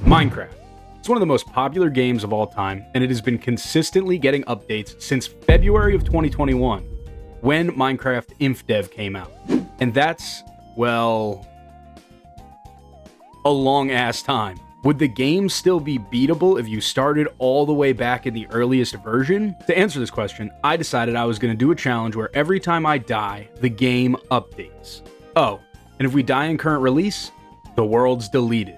Minecraft. It's one of the most popular games of all time, and it has been consistently getting updates since February of 2021, when Minecraft InfDev came out. And that's, well, a long-ass time. Would the game still be beatable if you started all the way back in the earliest version? To answer this question, I decided I was going to do a challenge where every time I die, the game updates. Oh, and if we die in current release, the world's deleted.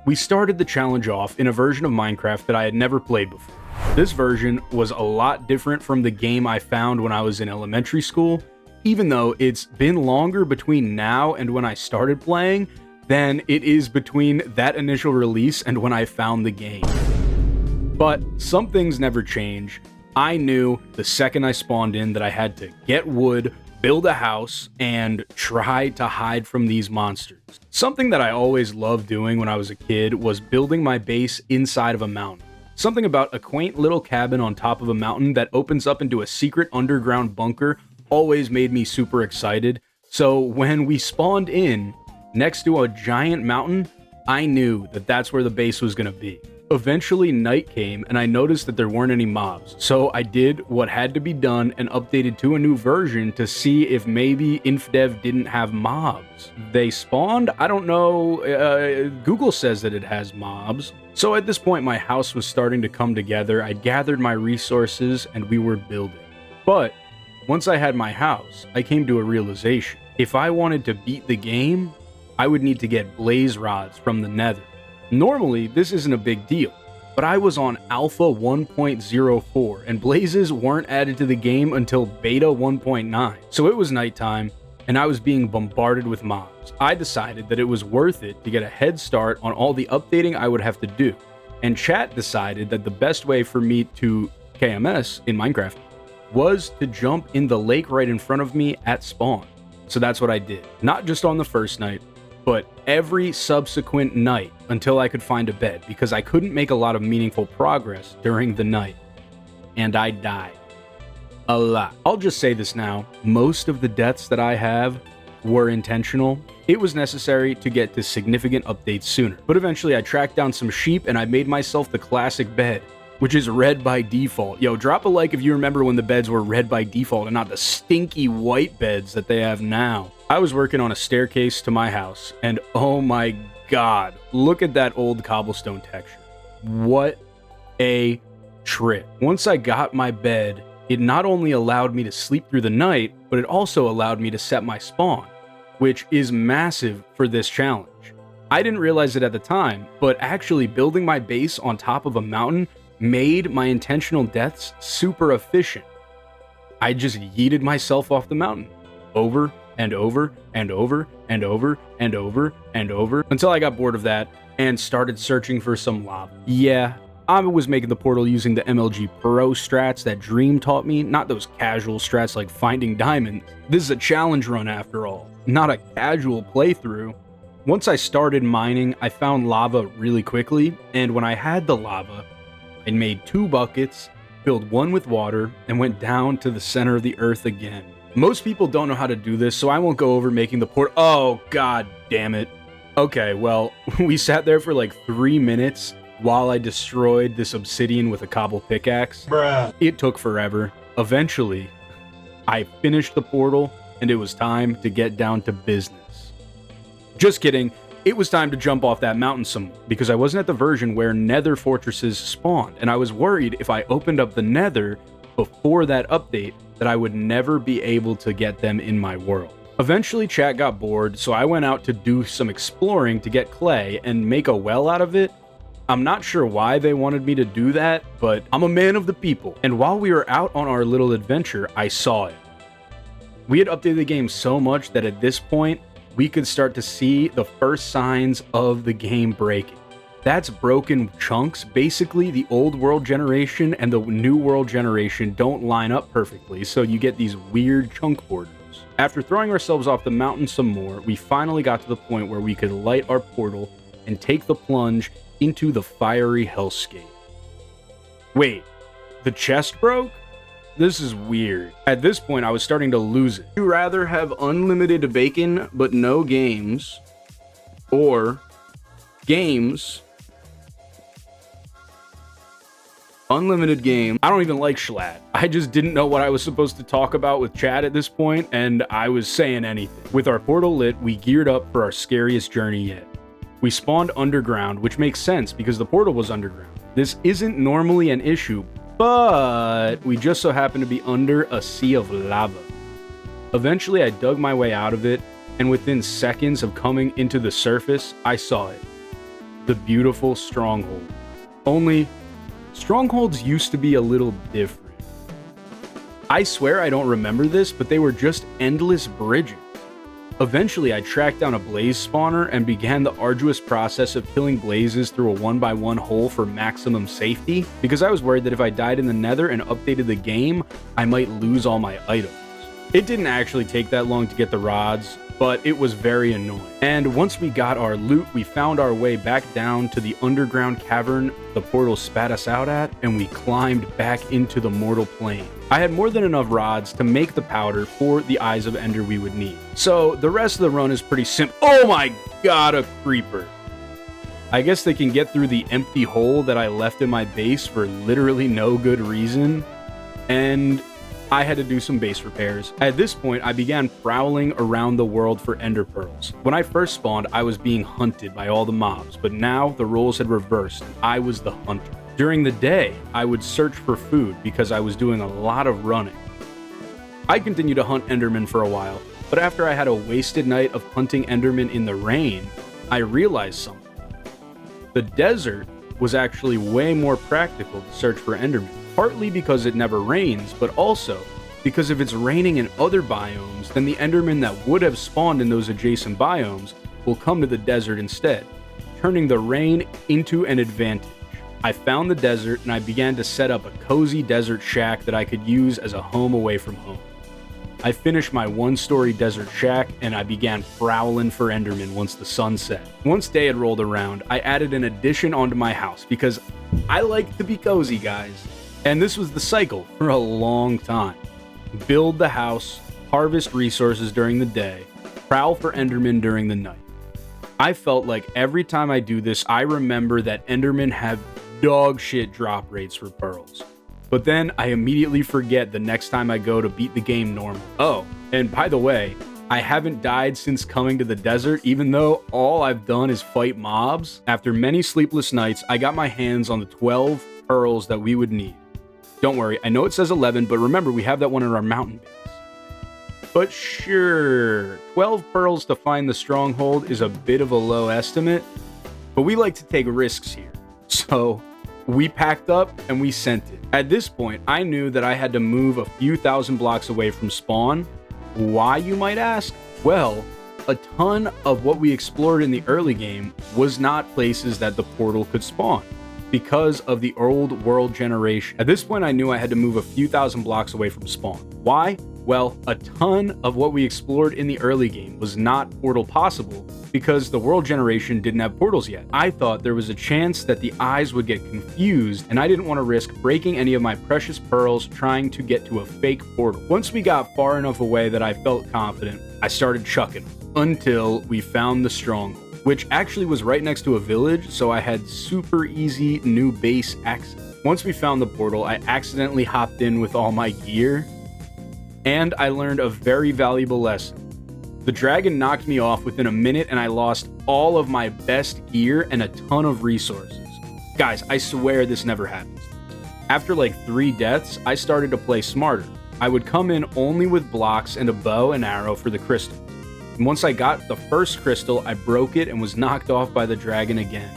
We started the challenge off in a version of Minecraft that I had never played before. This version was a lot different from the game I found when I was in elementary school, even though it's been longer between now and when I started playing than it is between that initial release and when I found the game. But some things never change. I knew the second I spawned in that I had to get wood, build a house, and try to hide from these monsters. Something that I always loved doing when I was a kid was building my base inside of a mountain. Something about a quaint little cabin on top of a mountain that opens up into a secret underground bunker always made me super excited. So when we spawned in next to a giant mountain, I knew that that's where the base was going to be. Eventually night came and I noticed that there weren't any mobs, so I did what had to be done and updated to a new version to see if maybe InfDev didn't have mobs. They spawned? I don't know. Google says that it has mobs. So at this point my house was starting to come together. I gathered my resources and we were building. But once I had my house, I came to a realization. If I wanted to beat the game, I would need to get blaze rods from the nether. Normally, this isn't a big deal, but I was on Alpha 1.04, and blazes weren't added to the game until Beta 1.9. So it was nighttime, and I was being bombarded with mobs. I decided that it was worth it to get a head start on all the updating I would have to do, and chat decided that the best way for me to KMS in Minecraft was to jump in the lake right in front of me at spawn. So that's what I did. Not just on the first night, but every subsequent night until I could find a bed, because I couldn't make a lot of meaningful progress during the night. And I died. A lot. I'll just say this now. Most of the deaths that I have were intentional. It was necessary to get to significant updates sooner. But eventually I tracked down some sheep and I made myself the classic bed, which is red by default. Yo, drop a like if you remember when the beds were red by default and not the stinky white beds that they have now. I was working on a staircase to my house, and oh my god, look at that old cobblestone texture. What a trip. Once I got my bed, it not only allowed me to sleep through the night, but it also allowed me to set my spawn, which is massive for this challenge. I didn't realize it at the time, but actually building my base on top of a mountain made my intentional deaths super efficient. I just yeeted myself off the mountain over and over and over and over and over and over until I got bored of that and started searching for some lava. Yeah, I was making the portal using the MLG Pro strats that Dream taught me, not those casual strats like finding diamonds. This is a challenge run after all, not a casual playthrough. Once I started mining, I found lava really quickly, and when I had the lava, I made 2 buckets, filled one with water, and went down to the center of the earth again. Most people don't know how to do this, so I won't go over making the port. Oh, god damn it. Okay, well, we sat there for like 3 minutes while I destroyed this obsidian with a cobble pickaxe. Bruh. It took forever. Eventually, I finished the portal, and it was time to get down to business. Just kidding. It was time to jump off that mountain some more, because I wasn't at the version where nether fortresses spawned, and I was worried if I opened up the nether before that update that I would never be able to get them in my world. Eventually chat got bored, so I went out to do some exploring to get clay and make a well out of it. I'm not sure why they wanted me to do that, but I'm a man of the people, and while we were out on our little adventure, I saw it. We had updated the game so much that at this point, we could start to see the first signs of the game breaking. That's broken chunks. Basically, the old world generation and the new world generation don't line up perfectly, so you get these weird chunk borders. After throwing ourselves off the mountain some more, we finally got to the point where we could light our portal and take the plunge into the fiery hellscape. Wait, the chest broke? This is weird. At this point, I was starting to lose it. Would you rather have unlimited bacon but no games, or games Unlimited game. I don't even like Schlatt. I just didn't know what I was supposed to talk about with chat at this point, and I was saying anything. With our portal lit, we geared up for our scariest journey yet. We spawned underground, which makes sense because the portal was underground. This isn't normally an issue, but we just so happened to be under a sea of lava. Eventually, I dug my way out of it, and within seconds of coming into the surface, I saw it. The beautiful stronghold. Only, strongholds used to be a little different. I swear I don't remember this, but they were just endless bridges. Eventually, I tracked down a blaze spawner and began the arduous process of killing blazes through a 1x1 hole for maximum safety, because I was worried that if I died in the nether and updated the game, I might lose all my items. It didn't actually take that long to get the rods, but it was very annoying. And once we got our loot, we found our way back down to the underground cavern the portal spat us out at, and we climbed back into the mortal plane. I had more than enough rods to make the powder for the Eyes of Ender we would need. So the rest of the run is pretty simple. Oh my god, a creeper. I guess they can get through the empty hole that I left in my base for literally no good reason, and I had to do some base repairs. At this point, I began prowling around the world for ender pearls. When I first spawned, I was being hunted by all the mobs, but now the roles had reversed. I was the hunter. During the day, I would search for food because I was doing a lot of running. I continued to hunt endermen for a while, but after I had a wasted night of hunting endermen in the rain, I realized something. The desert was actually way more practical to search for endermen. Partly because it never rains, but also because if it's raining in other biomes, then the endermen that would have spawned in those adjacent biomes will come to the desert instead, turning the rain into an advantage. I found the desert and I began to set up a cozy desert shack that I could use as a home away from home. I finished my one-story desert shack and I began prowling for endermen once the sun set. Once day had rolled around, I added an addition onto my house because I like to be cozy, guys. And this was the cycle for a long time. Build the house, harvest resources during the day, prowl for endermen during the night. I felt like every time I do this, I remember that endermen have dog shit drop rates for pearls. But then I immediately forget the next time I go to beat the game normal. Oh, and by the way, I haven't died since coming to the desert, even though all I've done is fight mobs. After many sleepless nights, I got my hands on the 12 pearls that we would need. Don't worry, I know it says 11, but remember, we have that one in our mountain base. But sure, 12 pearls to find the stronghold is a bit of a low estimate, but we like to take risks here. So we packed up and we sent it. At this point, I knew that I had to move a few thousand blocks away from spawn. Why, you might ask? Well, a ton of what we explored in the early game was not places that the portal could spawn, because of the old world generation. At this point, I knew I had to move a few thousand blocks away from spawn. Why? Well, a ton of what we explored in the early game was not portal possible because the world generation didn't have portals yet. I thought there was a chance that the eyes would get confused, and I didn't want to risk breaking any of my precious pearls trying to get to a fake portal. Once we got far enough away that I felt confident, I started chucking them until we found the stronghold, which actually was right next to a village, so I had super easy new base access. Once we found the portal, I accidentally hopped in with all my gear, and I learned a very valuable lesson. The dragon knocked me off within a minute and I lost all of my best gear and a ton of resources. Guys, I swear this never happens. After like 3 deaths, I started to play smarter. I would come in only with blocks and a bow and arrow for the crystal. And once I got the first crystal, I broke it and was knocked off by the dragon again.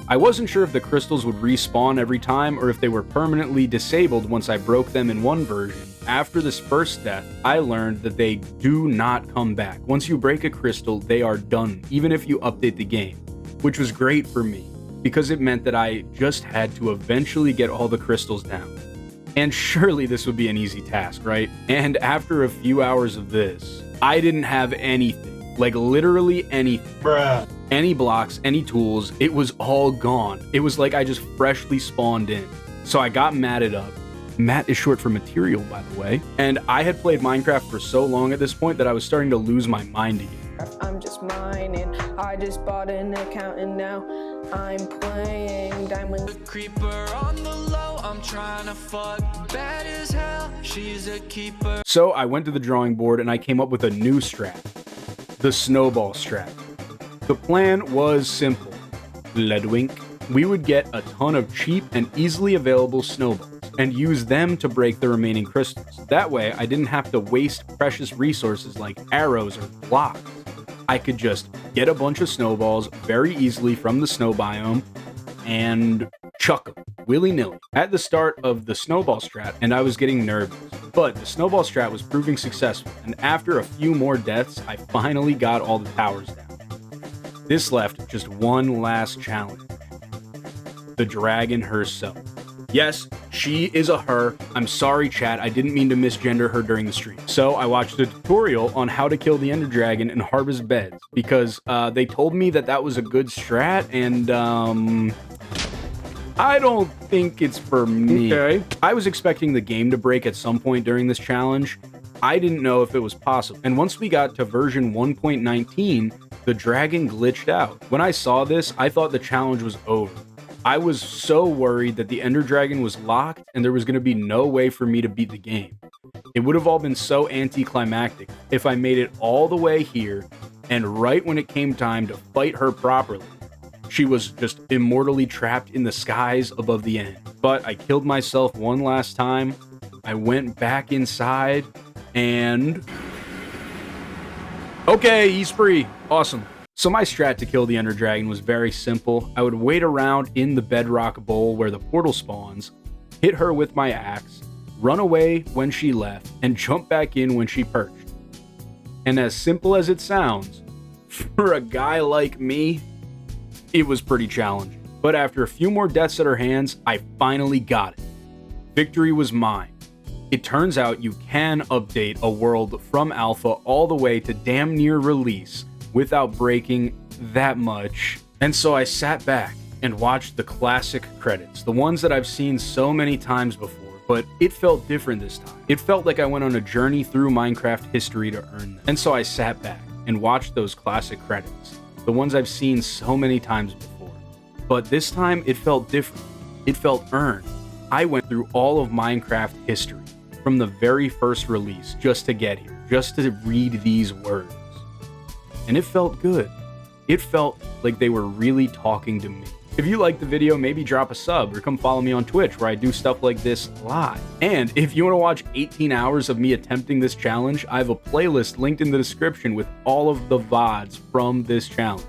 I wasn't sure if the crystals would respawn every time or if they were permanently disabled once I broke them in one version. After this first death, I learned that they do not come back. Once you break a crystal, they are done, even if you update the game, which was great for me because it meant that I just had to eventually get all the crystals down. And surely this would be an easy task, right? And after a few hours of this, I didn't have anything, like literally anything. Bruh. Any blocks, any tools, it was all gone. It was like I just freshly spawned in. So I got matted up. Mat is short for material, by the way. And I had played Minecraft for so long at this point that I was starting to lose my mind again. I'm just mining. I just bought an account and now I'm playing Diamond. Creeper on the low. I'm trying to fuck bad as hell. She's a keeper. So I went to the drawing board and I came up with a new strat. The snowball strat. The plan was simple. Ledwink. We would get a ton of cheap and easily available snowballs and use them to break the remaining crystals. That way, I didn't have to waste precious resources like arrows or blocks. I could just get a bunch of snowballs very easily from the snow biome and chuck them willy-nilly. At the start of the snowball strat, and I was getting nervous, but the snowball strat was proving successful, and after a few more deaths, I finally got all the towers down. This left just one last challenge. The dragon herself. Yes, she is a her. I'm sorry, chat. I didn't mean to misgender her during the stream. So I watched a tutorial on how to kill the ender dragon and harvest beds because they told me that that was a good strat, and I don't think it's for me. Okay. I was expecting the game to break at some point during this challenge. I didn't know if it was possible. And once we got to version 1.19, the dragon glitched out. When I saw this, I thought the challenge was over. I was so worried that the ender dragon was locked and there was going to be no way for me to beat the game. It would have all been so anticlimactic if I made it all the way here, and right when it came time to fight her properly, she was just immortally trapped in the skies above the end. But I killed myself one last time. I went back inside and... Okay, he's free. Awesome. So my strat to kill the ender dragon was very simple. I would wait around in the bedrock bowl where the portal spawns, hit her with my axe, run away when she left, and jump back in when she perched. And as simple as it sounds, for a guy like me, it was pretty challenging. But after a few more deaths at her hands, I finally got it. Victory was mine. It turns out you can update a world from alpha all the way to damn near release without breaking that much. And so I sat back and watched the classic credits, the ones that I've seen so many times before, but it felt different this time. It felt like I went on a journey through Minecraft history to earn them. And so I sat back and watched those classic credits, the ones I've seen so many times before. But this time it felt different. It felt earned. I went through all of Minecraft history from the very first release just to get here, just to read these words. And it felt good. It felt like they were really talking to me. If you liked the video, maybe drop a sub or come follow me on Twitch where I do stuff like this live. And if you want to watch 18 hours of me attempting this challenge, I have a playlist linked in the description with all of the VODs from this challenge.